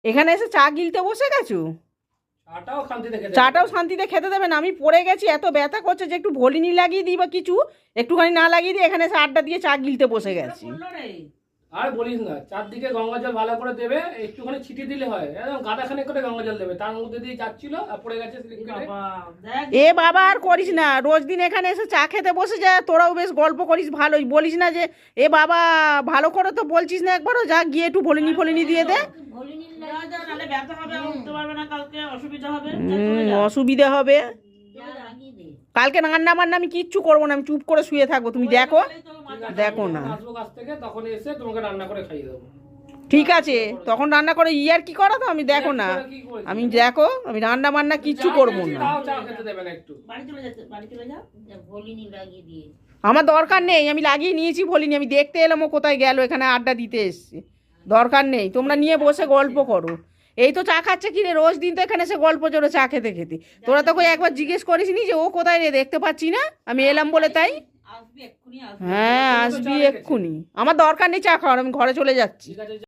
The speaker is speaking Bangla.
এখানে এসে চা গিলতে বসে গেছো? চাটাও শান্তিতে খেতে দেবে না? আমি পড়ে গেছি, এত ব্যথা করছে যে একটু ভলিনি লাগিয়ে দিই বা কিছু, একটুখানি না লাগিয়ে দিই, এখানে এসে আড্ডা দিয়ে চা গিলতে বসে গেছি। আর বলিস না, চারদিকে গঙ্গা জল ভালো করে দেবে, একটুখানি ছিটিয়ে দিলে হয়, একদম গাদাখানে করে গঙ্গা জল দেবে, তার মধ্যে দিয়ে যাচ্ছিল আর পড়ে গেছে। এ বাবা আর করিস না, রোজ দিন এখানে এসে চা খেতে বসে যা, তোরাও বেশ গল্প করিস ভালোই, বলিস না যে এ বাবা ভালো করে তো বলছিস না একবারও, যা গিয়ে একটু ভলিনি ফলিনি দিয়ে দে। অসুবিধা হবে, কালকে রান্না বান্না আমি কিচ্ছু করবো না, আমি চুপ করে শুয়ে থাকবো, তুমি দেখো। দেখো না, আসবো কাছ থেকে, তখন এসে তোমাকে রান্না করে খাইয়ে দেবো। ঠিক আছে, তখন রান্না করে আর কি করা তো, আমি দেখো না, আমি দেখো, আমি রান্না বান্না কিচ্ছু করবো না, চা খেতে দেবে না একটু। আমার দরকার নেই, আমি লাগিয়ে নিয়েছি ভলিনি, আমি দেখতে এলাম ও কোথায় গেল, এখানে আড্ডা দিতে এসছে, দরকার নেই, তোমরা নিয়ে বসে গল্প করো। এই তো চা খাচ্ছে কি রে, রোজ দিন তো এখানে এসে গল্প জোরে চা খেতে খেতে, তোরা তো কই একবার জিজ্ঞেস করিসনি যে ও কোথায় রে, দেখতে পাচ্ছি না, আমি এলাম বলে তাই। হ্যাঁ আসবি এক্ষুনি, আমার দরকার নেই চা খাওয়ার, আমি ঘরে চলে যাচ্ছি। ঠিক আছে।